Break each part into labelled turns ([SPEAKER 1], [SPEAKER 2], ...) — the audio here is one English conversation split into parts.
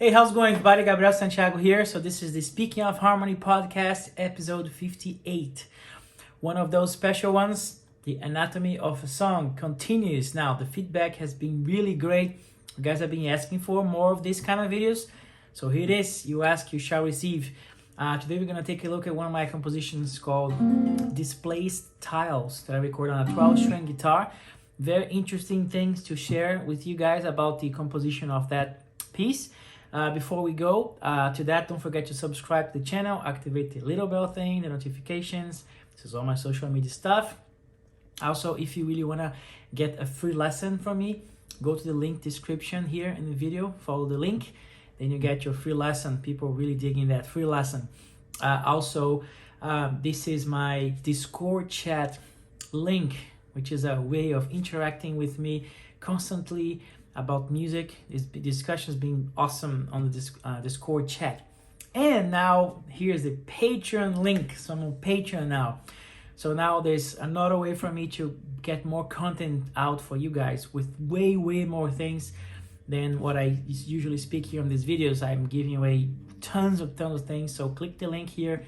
[SPEAKER 1] Hey, how's it going, everybody? Gabriel, Santiago here. So this is the Speaking of Harmony podcast, episode 58. One of those special ones. The anatomy of a song continues. Now, the feedback has been really great. You guys have been asking for more of these kind of videos. So here it is. You ask, you shall receive. Today we're going to take a look at one of my compositions called Displaced Tiles that I record on a 12-string guitar. Very interesting things to share with you guys about the composition of that piece. Before we go to that, don't forget to subscribe to the channel, activate the little bell thing, the notifications. This is all my social media stuff. Also, if you really want to get a free lesson from me, go to the link description here in the video, follow the link, then you get your free lesson. People really digging that free lesson. This is my Discord chat link, which is a way of interacting with me constantly about music. This discussion's been awesome on the Discord chat. And now here's the Patreon link. So I'm on Patreon now. So now there's another way for me to get more content out for you guys with way more things than what I usually speak here on these videos. I'm giving away tons of things. So click the link here,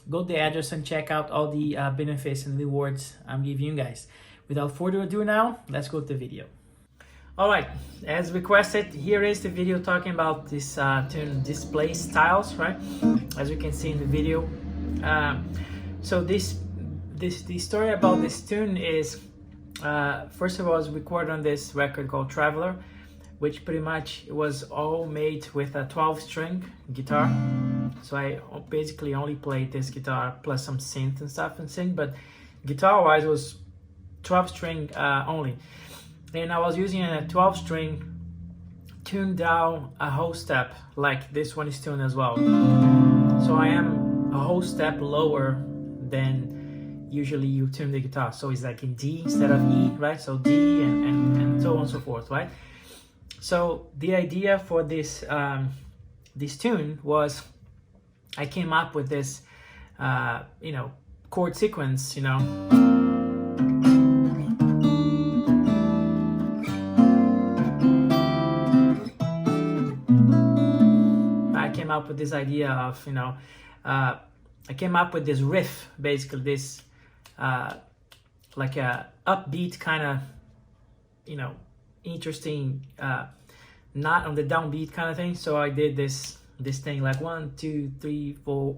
[SPEAKER 1] go to the address and check out all the benefits and rewards I'm giving you guys. Without further ado now, let's go to the video. All right, as requested, here is the video talking about this tune Displaced Tiles, right? As you can see in the video. So the story about this tune is, first of all, it was recorded on this record called Traveler, which pretty much was all made with a 12-string guitar. So I basically only played this guitar plus some synth and stuff and sing, but guitar-wise it was 12-string only. And I was using a 12-string tuned down a whole step, like this one is tuned as well. So I am a whole step lower than usually you tune the guitar. So it's like in D instead of E, right? So D and so on and so forth, right? So the idea for this this tune was, I came up with this, chord sequence, up with this idea of, I came up with this riff, basically this like a upbeat kind of, interesting, not on the downbeat kind of thing. So I did this thing like 1, 2, 3, 4.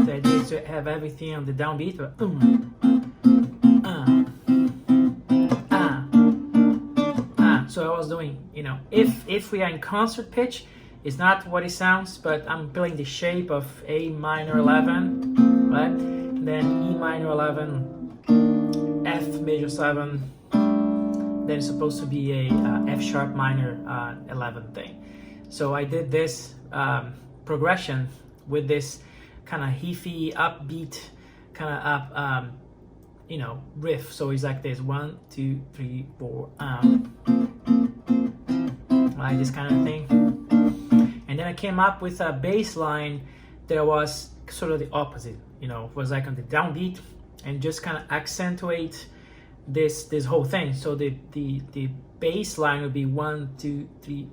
[SPEAKER 1] The idea is to have everything on the downbeat, but So I was doing, if we are in concert pitch, it's not what it sounds, but I'm playing the shape of A minor 11, right? And then E minor 11, F major 7, then it's supposed to be a F sharp minor 11 thing. So I did this progression with this kind of heafy, upbeat, kind of up, riff. So it's like this: 1, 2, 3, 4, like this kind of thing. And then I came up with a bass line that was sort of the opposite, was like on the downbeat, and just kind of accentuate this whole thing. So the bass line would be 1, 2, 3,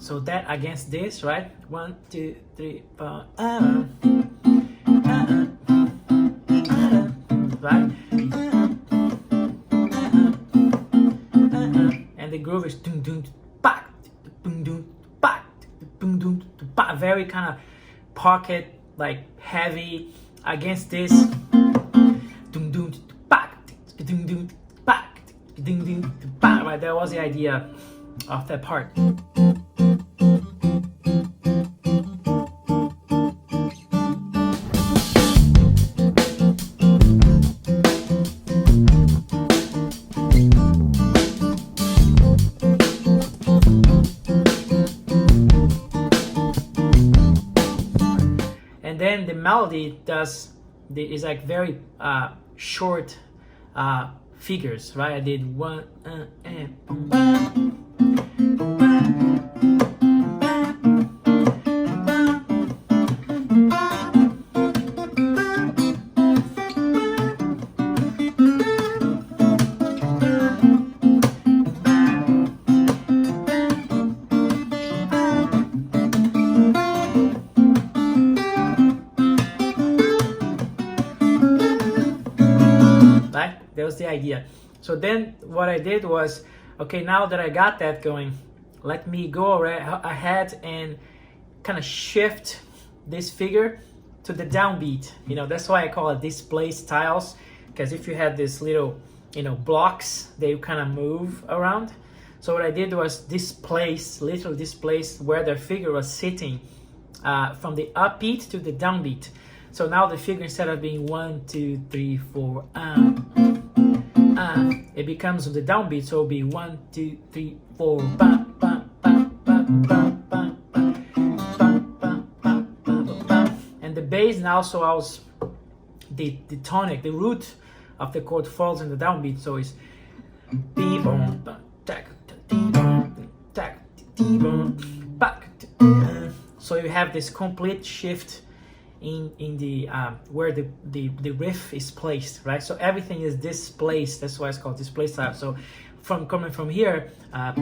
[SPEAKER 1] so that against this, right? 1, 2, 3, 4, right? And the groove is dun dun back, dun dun back, dun dun back, very kind of pocket, like heavy against this. Dun dun back, dun dun back, dun dun back. Right, that was the idea of that part. And then the melody is like very short figures, right? I did 1 and That was the idea. So then what I did was, okay, now that I got that going, let me go ahead and kind of shift this figure to the downbeat. You know, that's why I call it displaced tiles, because if you had this little, you know, blocks, they kind of move around. So what I did was literally displace where the figure was sitting from the upbeat to the downbeat. So now the figure, instead of being 1, 2, 3, 4, it becomes the downbeat. So it'll be 1, 2, 3, 4, bam, bam, bam, bam, bam, bam, bam, bam, bam, bam. And the bass now, so I was the tonic, the root of the chord falls in the downbeat. So it's B-boom, tack, tack, back. So you have this complete shift in the where the riff is placed, right? So everything is displaced. That's why it's called displaced style. So coming from here, now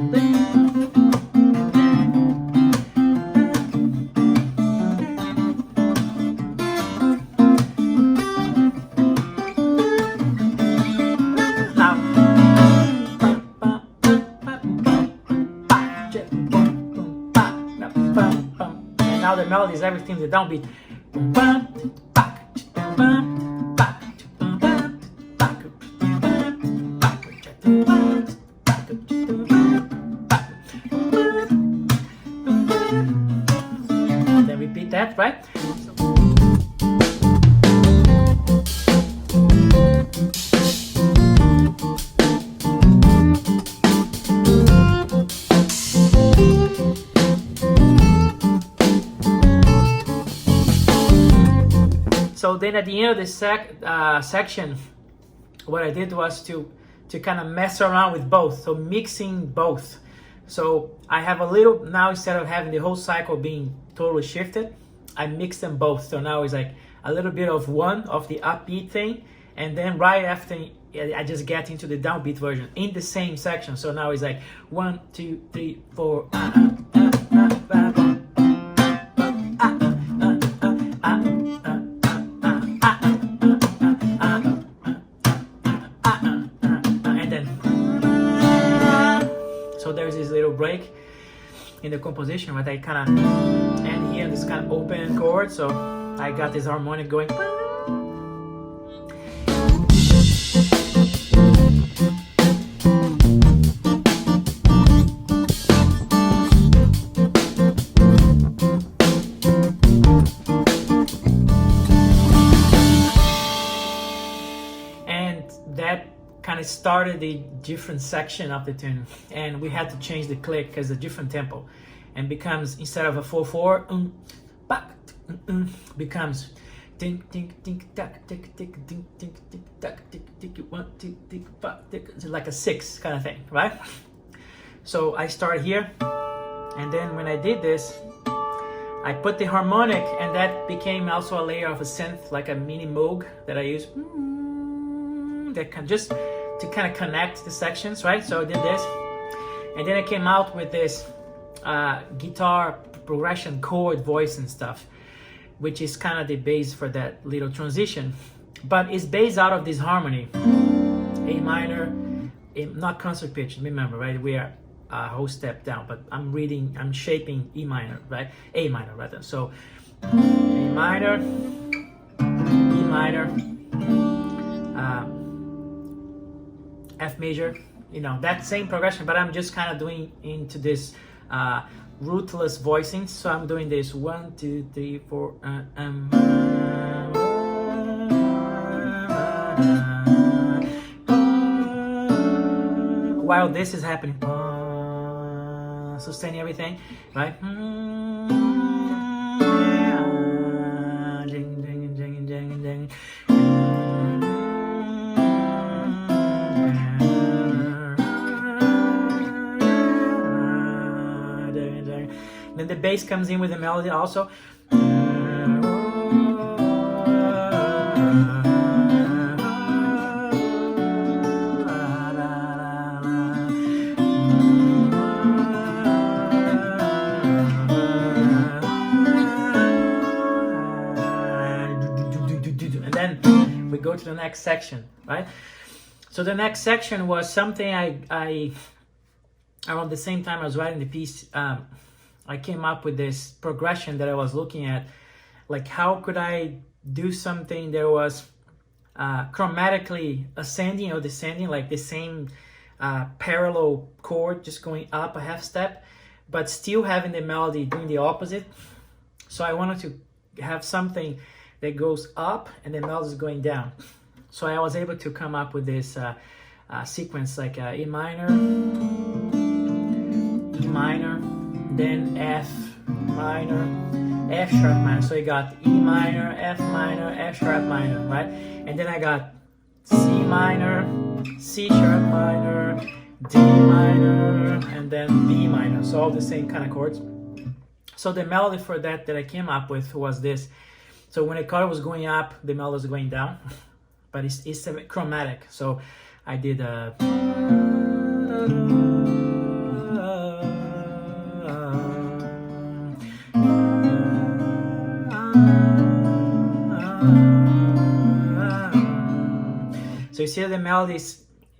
[SPEAKER 1] the melody is everything, the downbeat. Then repeat that, right? So then at the end of this section, what I did was to kind of mess around with both, so mixing both. So I have a little, now instead of having the whole cycle being totally shifted, I mix them both. So now it's like a little bit of one of the upbeat thing, and then right after I just get into the downbeat version in the same section. So now it's like 1, 2, 3, 4. Break in the composition, but I kind of end here this kind of open chord, so I got this harmonic going. And that kind of started the different section of the tune, and we had to change the click because a different tempo, and becomes, instead of a 4/4, becomes ding ding ding tack tick tick ding ding tick tack tick tick 1 2 3 5 tick. It's like a 6 kind of thing, right? So I start here, and then when I did this, I put the harmonic, and that became also a layer of a synth, like a mini Moog that I use. That can just to kind of connect the sections, right? So I did this, and then I came out with this guitar progression, chord, voice and stuff, which is kind of the base for that little transition, but it's based out of this harmony, A minor, not concert pitch, remember, right? We are a whole step down, but I'm shaping E minor, right? A minor rather. So A minor, E minor, F major, you know, that same progression, but I'm just kind of doing into this rootless voicing. So I'm doing this 1 2 3 4 while this is happening, sustaining everything, right? Ding, ding, ding, ding, ding. Then the bass comes in with the melody also. And then we go to the next section, right? So the next section was something I around the same time I was writing the piece, I came up with this progression that I was looking at, like how could I do something that was chromatically ascending or descending, like the same parallel chord just going up a half step, but still having the melody doing the opposite. So I wanted to have something that goes up and the melody is going down. So I was able to come up with this sequence like E minor, E minor, then F minor, F sharp minor. So I got E minor, F minor, F sharp minor, right? And then I got C minor, C sharp minor, D minor, and then B minor. So all the same kind of chords. So the melody for that I came up with was this. So when the chord was going up, the melody was going down, but it's a chromatic. So I did a. So you see that the melody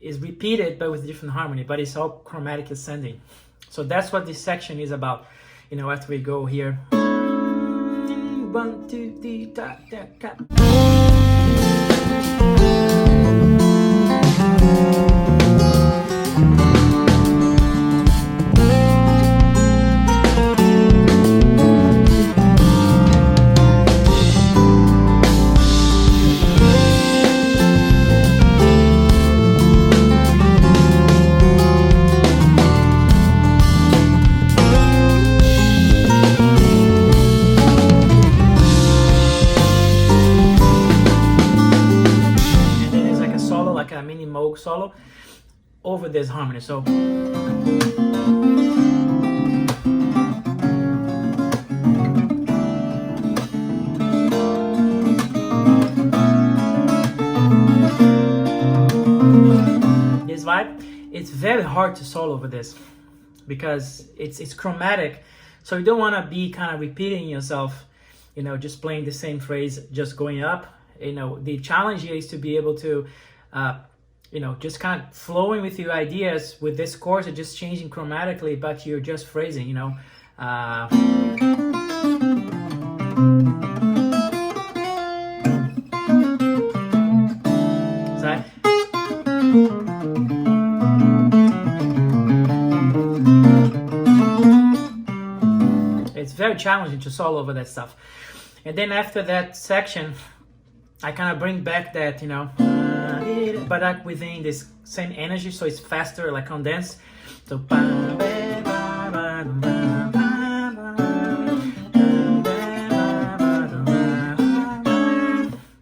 [SPEAKER 1] is repeated but with different harmony, but it's all chromatic ascending. So that's what this section is about. You know, after we go here. 1, 2, 3, ta, ta, ta. Solo over this harmony. So this vibe, it's very hard to solo over this because it's chromatic, so you don't want to be kind of repeating yourself, you know, just playing the same phrase, just going up. You know, the challenge here is to be able to you know, just kind of flowing with your ideas with this chords, are just changing chromatically, but you're just phrasing, you know. So it's very challenging to solo over that stuff. And then after that section, I kind of bring back that, you know, but like within this same energy, so it's faster, like condensed. So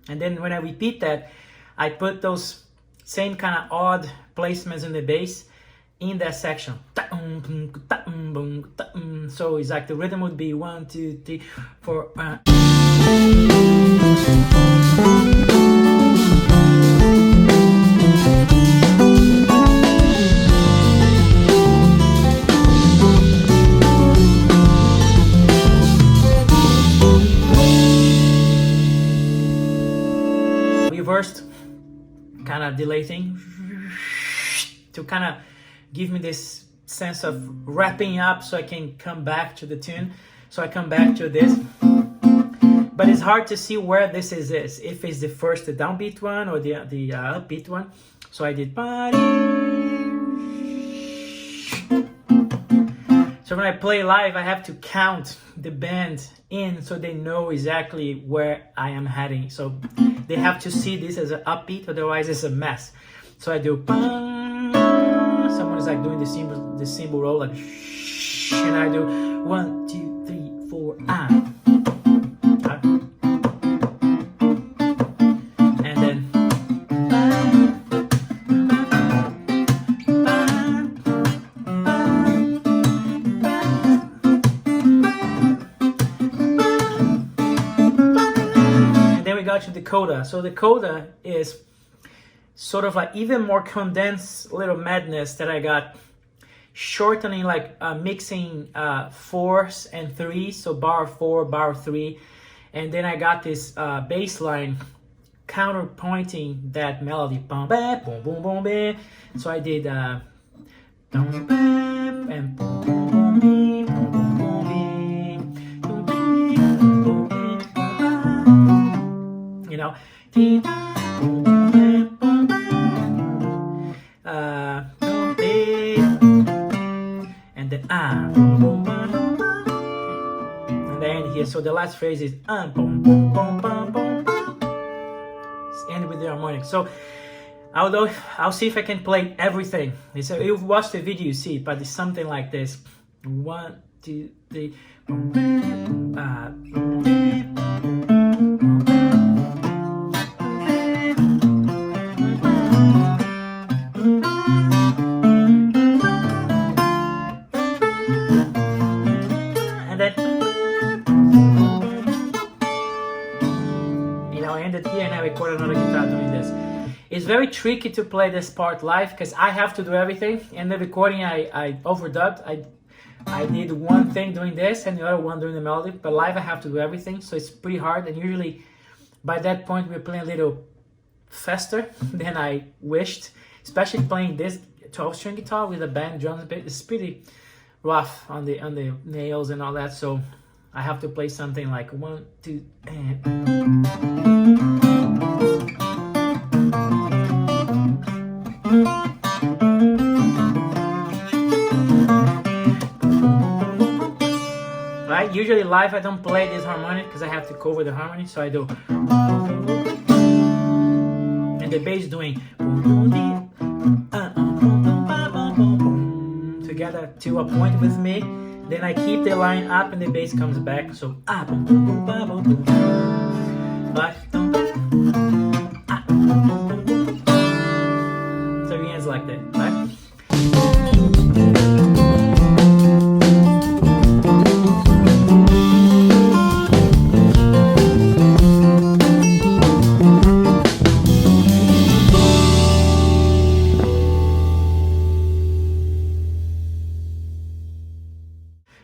[SPEAKER 1] and then when I repeat that, I put those same kind of odd placements in the bass in that section. So it's like the rhythm would be 1, 2, 3, 4. Reversed kind of delay thing to kind of give me this sense of wrapping up so I can come back to the tune. So I come back to this, but it's hard to see where this is, if it's the first, the downbeat one, or the upbeat one. So I did. So when I play live, I have to count the band in so they know exactly where I am heading. So they have to see this as an upbeat, otherwise it's a mess. So I do. Someone is like doing the cymbal roll, like, and I do 1, 2, 3, 4, and then we got to the coda. So the coda is sort of like even more condensed little madness that I got, shortening, like mixing 4s and 3s, so bar 4, bar 3, and then I got this bass line counterpointing that melody. Boom, bam, boom, boom, boom, bam. So I did boom, bam, and boom, boom, boom, bam, boom, boom, boom, bam, boom, bam, boom, bam, you know, boom, bam, boom, bam, boom, bam, and then boom, boom, boom, and then here. So the last phrase is boom, boom, boom, boom, boom. End with the harmonic. So although I'll see if I can play everything. So you've watched the video, you see, but it's something like this. 1, 2, 3. And then I ended here and I recorded another guitar doing this. It's very tricky to play this part live because I have to do everything. In the recording, I overdubbed. I did one thing doing this and the other one doing the melody, but live I have to do everything, so it's pretty hard. And usually by that point we're playing a little faster than I wished, especially playing this 12-string guitar with a band drums. It's pretty rough on the nails and all that, so I have to play something like 1, 2, and right. Usually live I don't play this harmonic because I have to cover the harmony, so I do, and the bass doing together to a point with me. Then I keep the line up and the bass comes back. So so it ends like that, right?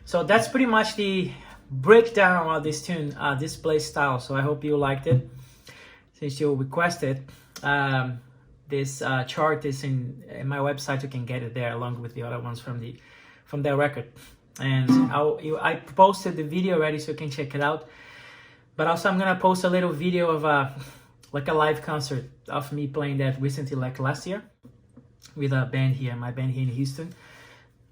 [SPEAKER 1] So that's pretty much the breakdown of this tune, Displaced Tiles. So I hope you liked it. Since you requested, this chart is in my website. You can get it there along with the other ones from their record. And I posted the video already, so you can check it out. But also I'm gonna post a little video of like a live concert of me playing that recently, like last year, with a band here, my band here in Houston.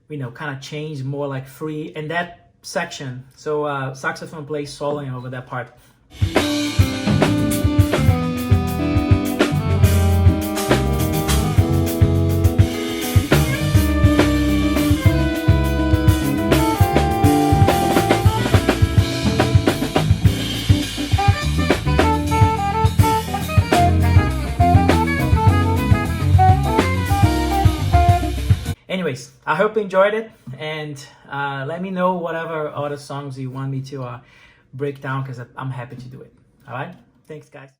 [SPEAKER 1] You know, kind of changed more like free in that section. So saxophone plays soloing over that part. Anyways, I hope you enjoyed it, and let me know whatever other songs you want me to break down, because I'm happy to do it. All right? Thanks, guys.